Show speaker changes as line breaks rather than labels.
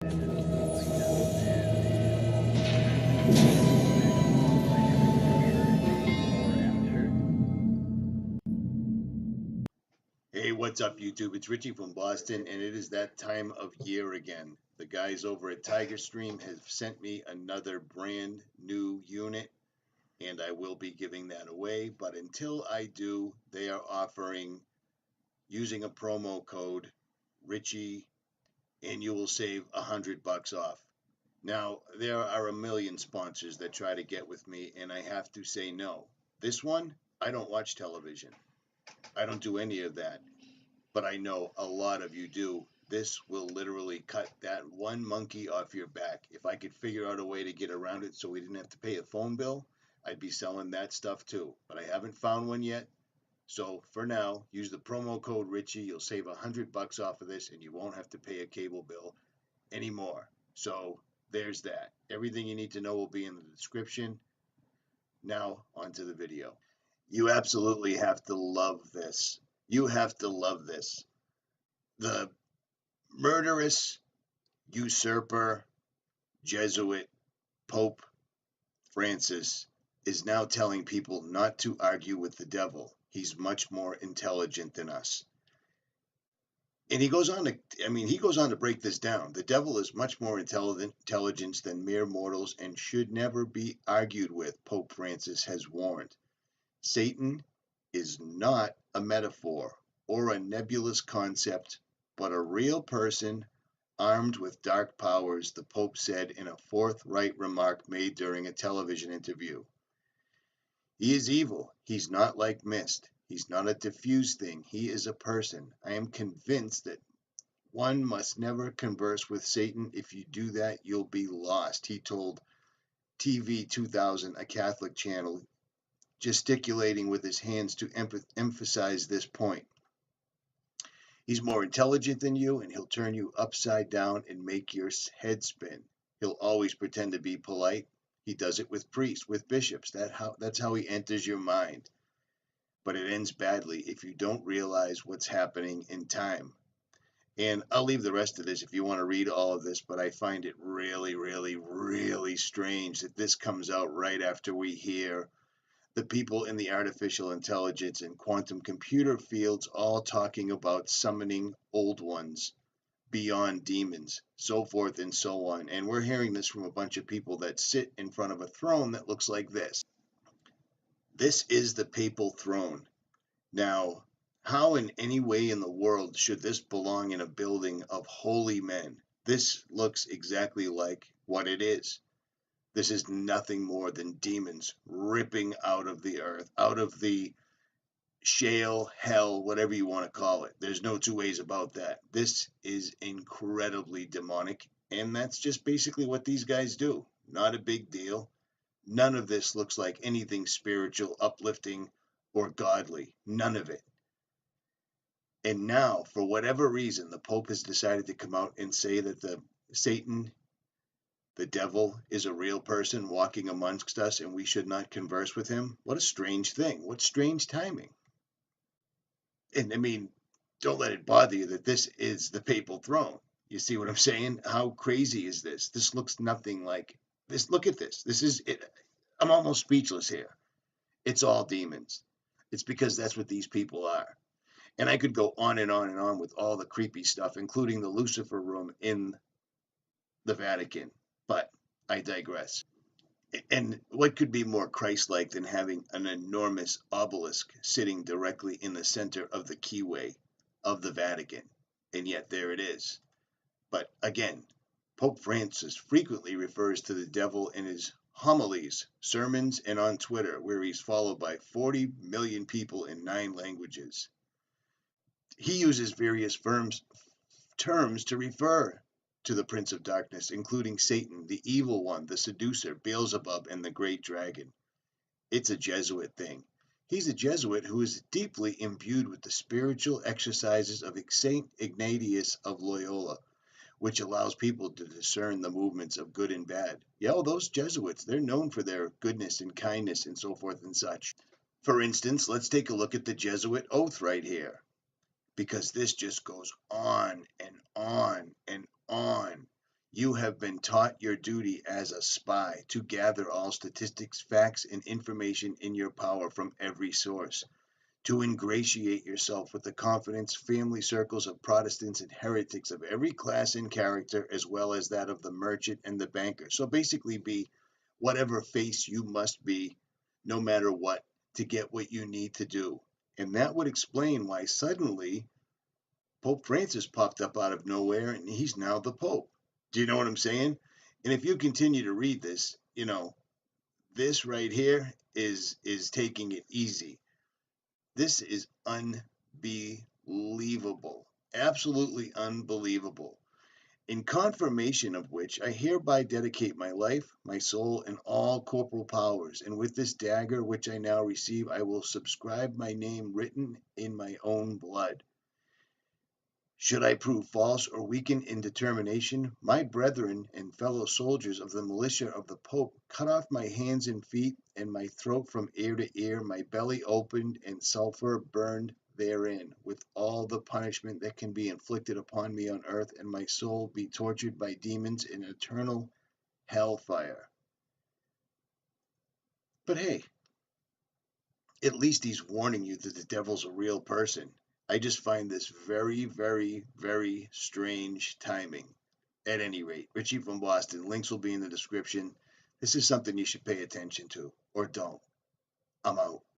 Hey, what's up, YouTube? It's Richie from Boston, and it is that time of year again. The guys over at Tiger Stream have sent me another brand new unit, and I will be giving that away. But until I do, they are offering, using a promo code, Richie, and you will save $100 off. Now, there are a million sponsors that try to get with me, and I have to say no. This one, I don't watch television. I don't do any of that. But I know a lot of you do. This will literally cut that one monkey off your back. If I could figure out a way to get around it so we didn't have to pay a phone bill, I'd be selling that stuff too. But I haven't found one yet. So for now, use the promo code Richie. You'll save $100 off of this, and you won't have to pay a cable bill anymore. So there's that. Everything you need to know will be in the description. Now, onto the video. You absolutely have to love this. You have to love this. The murderous usurper Jesuit Pope Francis is now telling people not to argue with the devil. He's much more intelligent than us. And he goes on to break this down. The devil is much more intelligent than mere mortals and should never be argued with, Pope Francis has warned. Satan is not a metaphor or a nebulous concept, but a real person armed with dark powers, the Pope said in a forthright remark made during a television interview. He is evil. He's not like mist. He's not a diffuse thing. He is a person. I am convinced that one must never converse with Satan. If you do that, you'll be lost, he told TV 2000, a Catholic channel, gesticulating with his hands to emphasize this point. He's more intelligent than you, and he'll turn you upside down and make your head spin. He'll always pretend to be polite. He does it with priests, with bishops. That's how he enters your mind. But it ends badly if you don't realize what's happening in time. And I'll leave the rest of this if you want to read all of this, but I find it really, really, really strange that this comes out right after we hear the people in the artificial intelligence and quantum computer fields all talking about summoning old ones beyond demons, so forth and so on. And we're hearing this from a bunch of people that sit in front of a throne that looks like this. This is the papal throne. Now, how in any way in the world should this belong in a building of holy men? This looks exactly like what it is. This is nothing more than demons ripping out of the earth, out of the shale, hell, whatever you want to call it. There's no two ways about that. This is incredibly demonic, and that's just basically what these guys do. Not a big deal. None of this looks like anything spiritual, uplifting, or godly. None of it. And now, for whatever reason, the Pope has decided to come out and say that Satan, the devil, is a real person walking amongst us and we should not converse with him. What a strange thing. What strange timing. And don't let it bother you that this is the papal throne. You see what I'm saying? How crazy is this? This looks nothing like this. Look at this. This is it. I'm almost speechless here. It's all demons. It's because that's what these people are. And I could go on and on and on with all the creepy stuff, including the Lucifer room in the Vatican. But I digress. And what could be more Christ-like than having an enormous obelisk sitting directly in the center of the keyway of the Vatican? And yet there it is. But again, Pope Francis frequently refers to the devil in his homilies, sermons, and on Twitter, where he's followed by 40 million people in 9 languages. He uses various terms to refer to the Prince of Darkness, including Satan, the evil one, the seducer, Beelzebub, and the great dragon. It's a Jesuit thing. He's a Jesuit who is deeply imbued with the spiritual exercises of Saint Ignatius of Loyola, which allows people to discern the movements of good and bad. Those Jesuits, they're known for their goodness and kindness and so forth and such. For instance, let's take a look at the Jesuit oath right here, because this just goes on and on and on. You have been taught your duty as a spy to gather all statistics, facts, and information in your power from every source, to ingratiate yourself with the confidence family circles of Protestants and heretics of every class and character, as well as that of the merchant and the banker. So basically, be whatever face you must be, no matter what, to get what you need to do. And that would explain why suddenly Pope Francis popped up out of nowhere and he's now the Pope. Do you know what I'm saying? And if you continue to read this, this right here is taking it easy. This is unbelievable. Absolutely unbelievable. In confirmation of which, I hereby dedicate my life, my soul, and all corporal powers. And with this dagger which I now receive, I will subscribe my name written in my own blood. Should I prove false or weaken in determination, my brethren and fellow soldiers of the militia of the Pope, cut off my hands and feet, and my throat from ear to ear, my belly opened, and sulphur burned therein, with all the punishment that can be inflicted upon me on earth, and my soul be tortured by demons in eternal hellfire. But hey, at least he's warning you that the devil's a real person. I just find this very, very, very strange timing. At any rate, Richie from Boston, links will be in the description. This is something you should pay attention to, or don't. I'm out.